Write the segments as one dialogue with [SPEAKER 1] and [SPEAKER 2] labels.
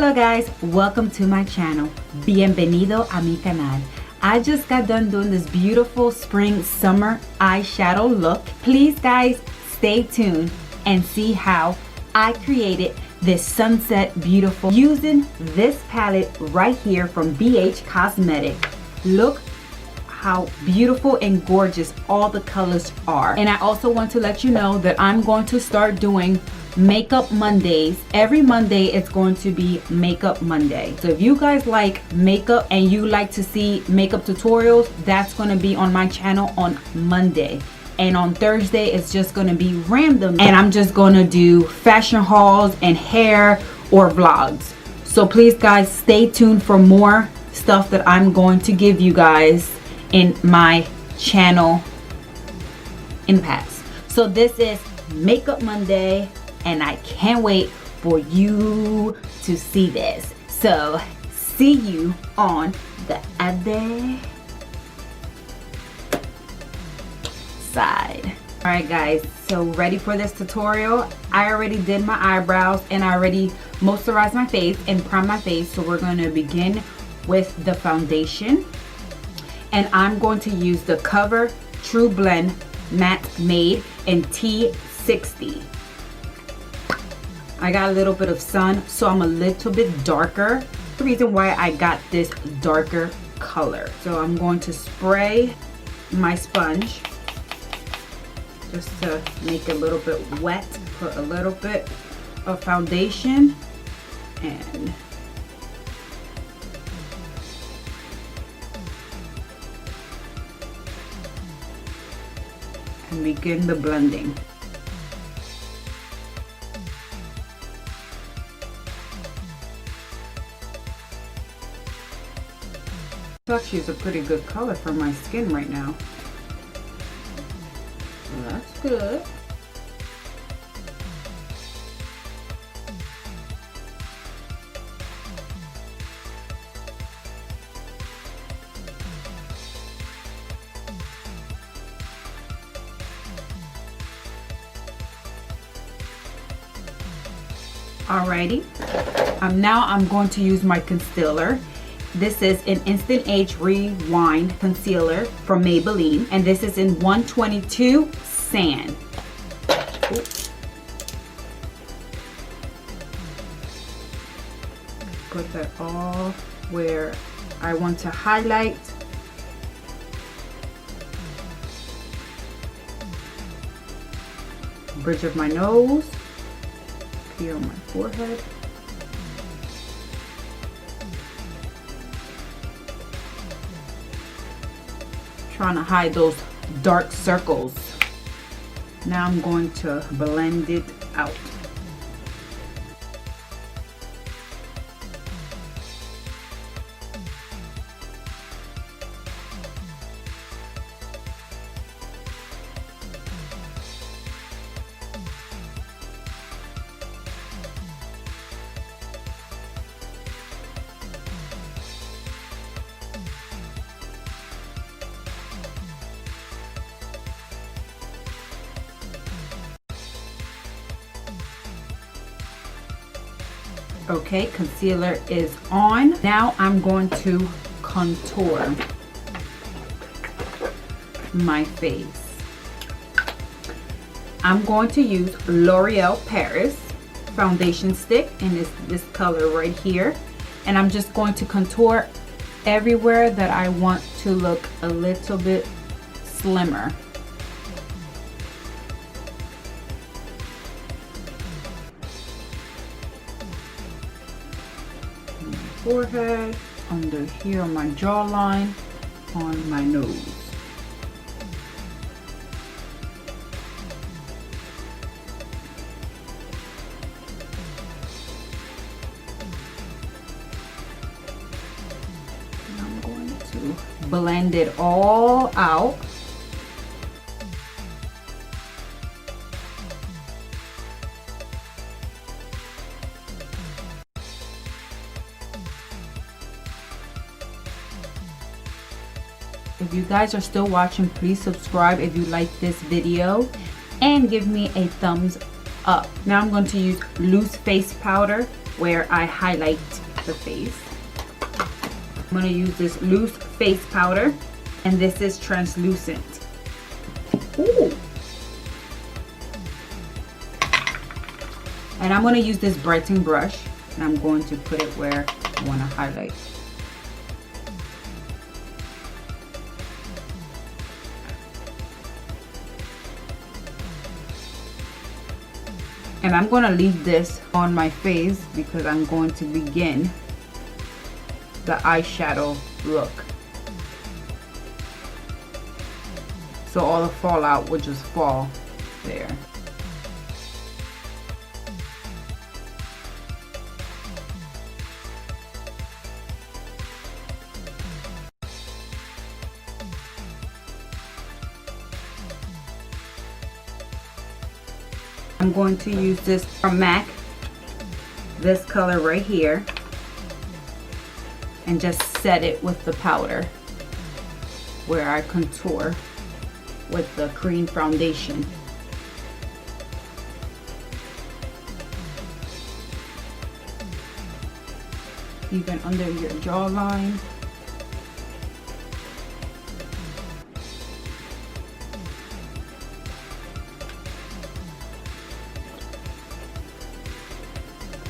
[SPEAKER 1] Hello guys, welcome to my channel. Bienvenido a mi canal. I just got done doing this beautiful spring summer eyeshadow look. Please guys, stay tuned and see how I created this sunset beautiful using this palette right here from BH Cosmetic. Look how beautiful and gorgeous all the colors are. And I also want to let you know that I'm going to start doing Makeup Mondays. Every Monday it's going to be Makeup Monday. So if you guys like makeup and you like to see makeup tutorials, that's going to be on my channel on Monday. And on Thursday it's just going to be random, and I'm just going to do fashion hauls and hair or vlogs. So please guys, stay tuned for more stuff that I'm going to give you guys in my channel in the past. So this is Makeup Monday, and I can't wait for you to see this. So see you on the other side. Alright guys, so ready for this tutorial? I already did my eyebrows and I already moisturized my face and primed my face. So we're going to begin with the foundation. And I'm going to use the Cover True Blend Matte Made in T60. I got a little bit of sun, so I'm a little bit darker. The reason why I got this darker color. So I'm going to spray my sponge just to make it a little bit wet. Put a little bit of foundation and begin the blending. This actually is a pretty good color for my skin right now. So that's good. Alrighty, now I'm going to use my concealer. This is an Instant Age Rewind Concealer from Maybelline, and this is in 122 Sand. Oops. Put that all where I want to highlight. Bridge of my nose. Here on my forehead. Trying to hide those dark circles. Now I'm going to blend it out. Okay, concealer is on. Now I'm going to contour my face. I'm going to use L'Oreal Paris foundation stick in this color right here. And I'm just going to contour everywhere that I want to look a little bit slimmer. Forehead, under here on my jawline, on my nose. And I'm going to blend it all out. If you guys are still watching, please subscribe if you like this video and give me a thumbs up. Now I'm going to use loose face powder where I highlight the face. I'm going to use this loose face powder, and this is translucent. Ooh. And I'm going to use this brighten brush, and I'm going to put it where I want to highlight. And I'm going to leave this on my face because I'm going to begin the eyeshadow look. So all the fallout will just fall there. I'm going to use this from MAC, this color right here, and just set it with the powder where I contour with the cream foundation. Even under your jawline.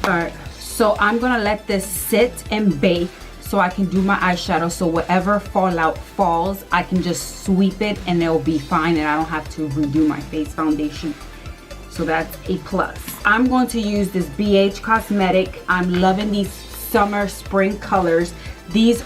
[SPEAKER 1] Alright, so I'm gonna let this sit and bake so I can do my eyeshadow, so whatever fallout falls, I can just sweep it and it'll be fine and I don't have to redo my face foundation. So that's a plus. I'm going to use this BH Cosmetic. I'm loving these summer spring colors. These,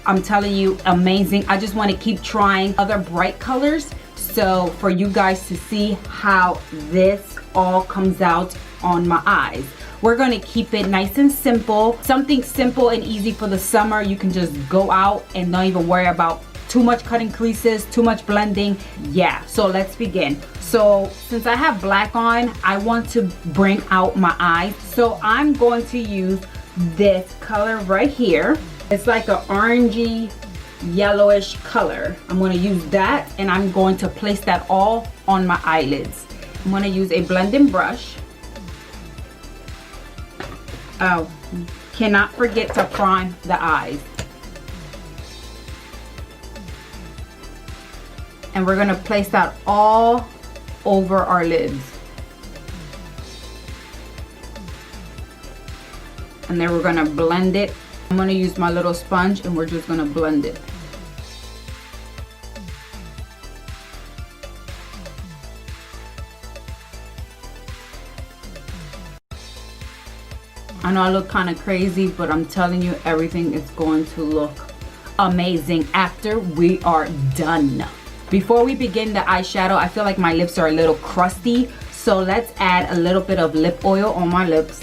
[SPEAKER 1] I'm telling you, amazing. I just want to keep trying other bright colors, so for you guys to see how this all comes out on my eyes. We're going to keep it nice and simple, something simple and easy for the summer. You can just go out and not even worry about too much cutting creases, too much blending. Yeah, so let's begin. So since I have black on, I want to bring out my eyes. So I'm going to use this color right here. It's like an orangey yellowish color. I'm going to use that, and I'm going to place that all on my eyelids. I'm going to use a blending brush. Oh, cannot forget to prime the eyes. And we're going to place that all over our lids. And then we're going to blend it. I'm going to use my little sponge and we're just going to blend it. I know I look kind of crazy, but I'm telling you, everything is going to look amazing after we are done. Before we begin the eyeshadow, I feel like my lips are a little crusty, so let's add a little bit of lip oil on my lips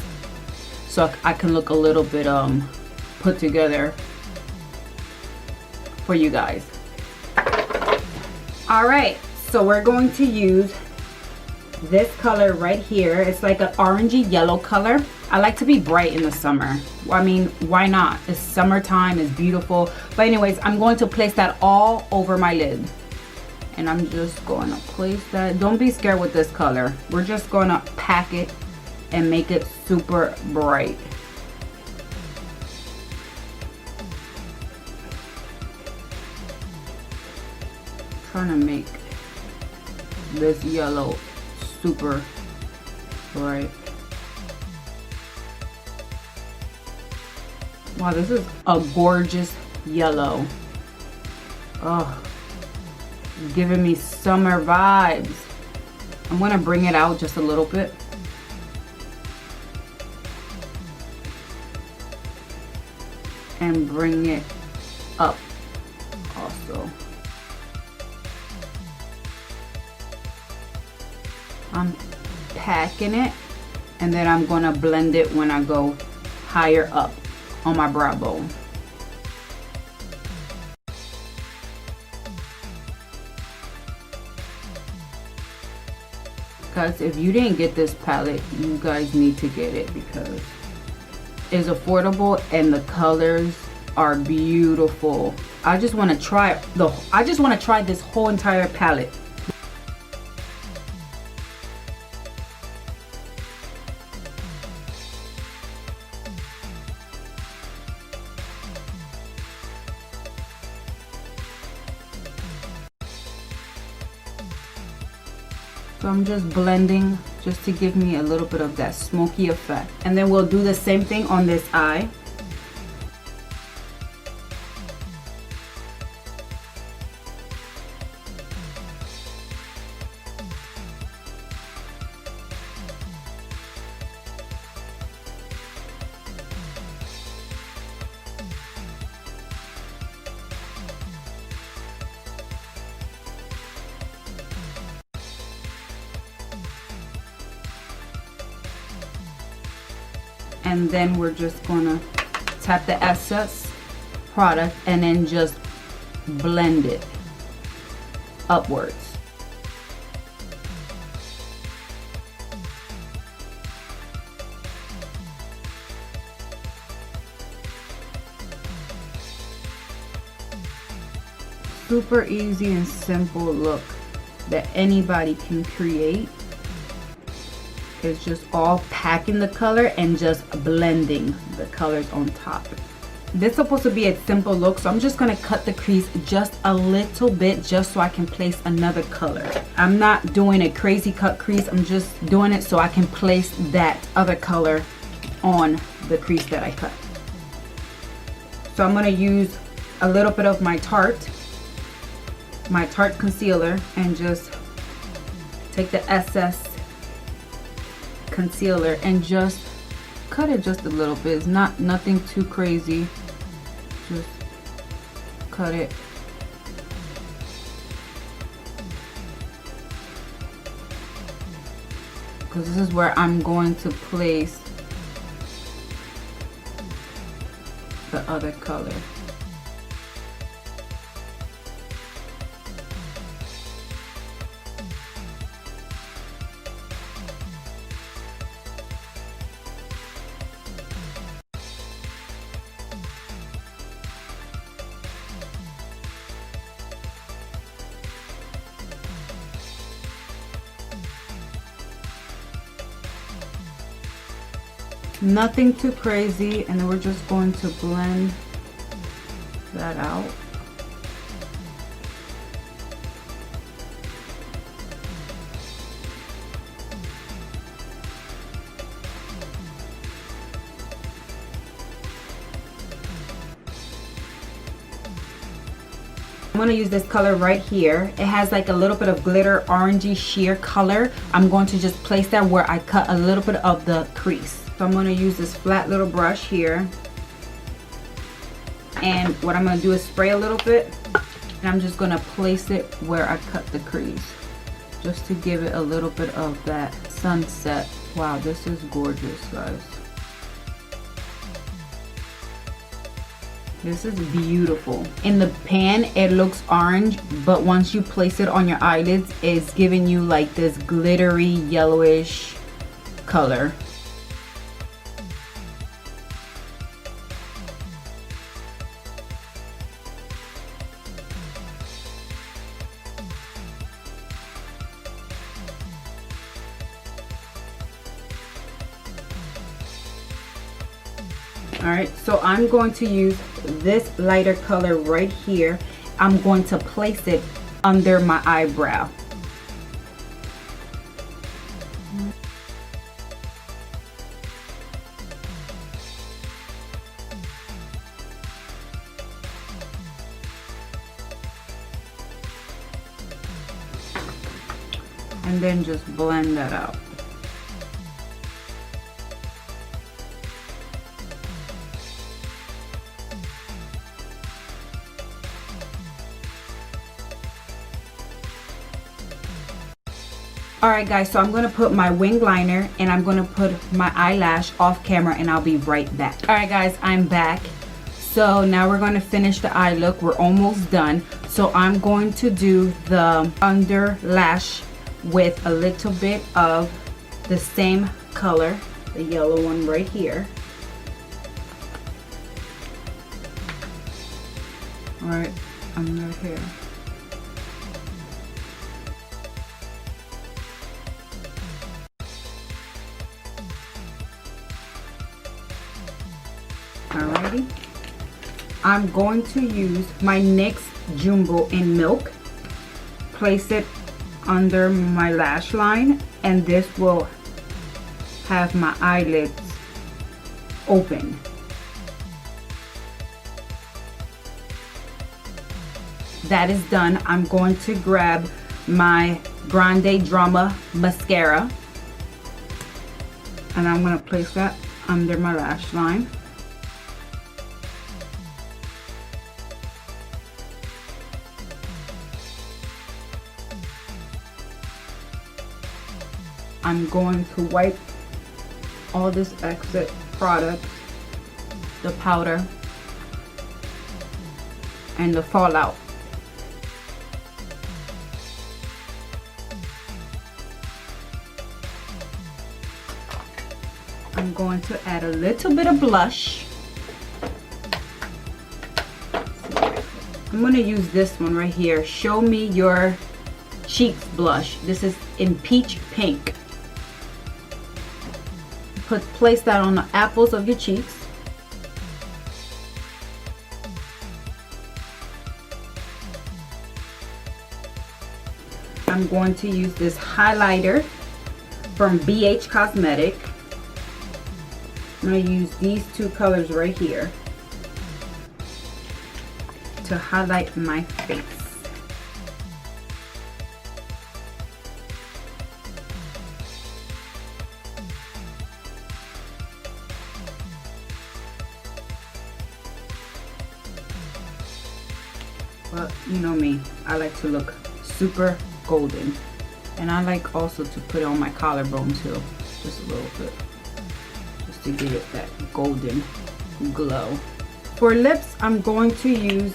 [SPEAKER 1] so I can look a little bit put together for you guys. All right, so we're going to use this color right here. It's like an orangey yellow color. I like to be bright in the summer. I mean, why not? It's summertime, it's beautiful. But anyways, I'm going to place that all over my lid. And I'm just going to place that. Don't be scared with this color. We're just going to pack it and make it super bright. Trying to make this yellow super bright. Wow, this is a gorgeous yellow. Oh, giving me summer vibes. I'm gonna bring it out just a little bit. And bring it up also. I'm packing it, and then I'm gonna blend it when I go higher up on my brow bone. Guys, if you didn't get this palette, you guys need to get it because it's affordable and the colors are beautiful. I just want to try this whole entire palette. So I'm just blending just to give me a little bit of that smoky effect. And then we'll do the same thing on this eye. And then we're just gonna tap the excess product and then just blend it upwards. Super easy and simple look that anybody can create. It's just all packing the color and just blending the colors on top. This is supposed to be a simple look, so I'm just gonna cut the crease just a little bit just so I can place another color. I'm not doing a crazy cut crease, I'm just doing it so I can place that other color on the crease that I cut. So I'm gonna use a little bit of my Tarte concealer and just take the excess concealer and just cut it just a little bit. It's nothing too crazy. Just cut it. Because this is where I'm going to place the other color. Nothing too crazy, and then we're just going to blend that out. I'm going to use this color right here. It has like a little bit of glitter orangey sheer color. I'm going to just place that where I cut a little bit of the crease. So I'm going to use this flat little brush here. And what I'm going to do is spray a little bit. And I'm just going to place it where I cut the crease. Just to give it a little bit of that sunset. Wow, this is gorgeous, guys. This is beautiful. In the pan, it looks orange, but once you place it on your eyelids, it's giving you like this glittery yellowish color. Alright, so I'm going to use this lighter color right here. I'm going to place it under my eyebrow. And then just blend that out. Alright guys, so I'm going to put my wing liner and I'm going to put my eyelash off camera and I'll be right back. Alright guys, I'm back. So now we're going to finish the eye look. We're almost done. So I'm going to do the under lash with a little bit of the same color, the yellow one right here. Alright, under here. Alrighty, I'm going to use my NYX Jumbo in Milk, place it under my lash line, and this will have my eyelids open. That is done. I'm going to grab my Grande Drama mascara, and I'm going to place that under my lash line. I'm going to wipe all this excess product, the powder, and the fallout. I'm going to add a little bit of blush. I'm going to use this one right here. Show Me Your Cheeks blush. This is in peach pink. Place that on the apples of your cheeks. I'm going to use this highlighter from BH Cosmetic. I'm going to use these two colors right here to highlight my face. But you know me, I like to look super golden. And I like also to put it on my collarbone too, just a little bit, just to give it that golden glow. For lips, I'm going to use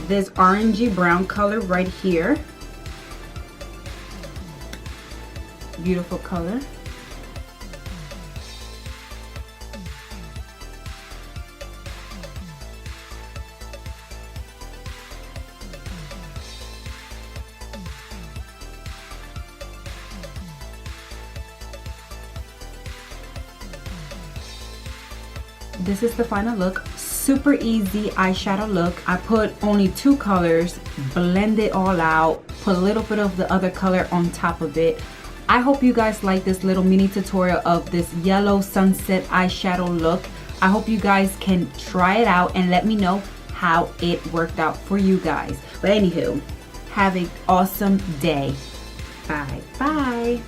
[SPEAKER 1] this orangey brown color right here. Beautiful color. This is the final look. Super easy eyeshadow look. I put only 2 colors, blend it all out, put a little bit of the other color on top of it. I hope you guys like this little mini tutorial of this yellow sunset eyeshadow look. I hope you guys can try it out and let me know how it worked out for you guys. But anywho, have an awesome day. Bye bye.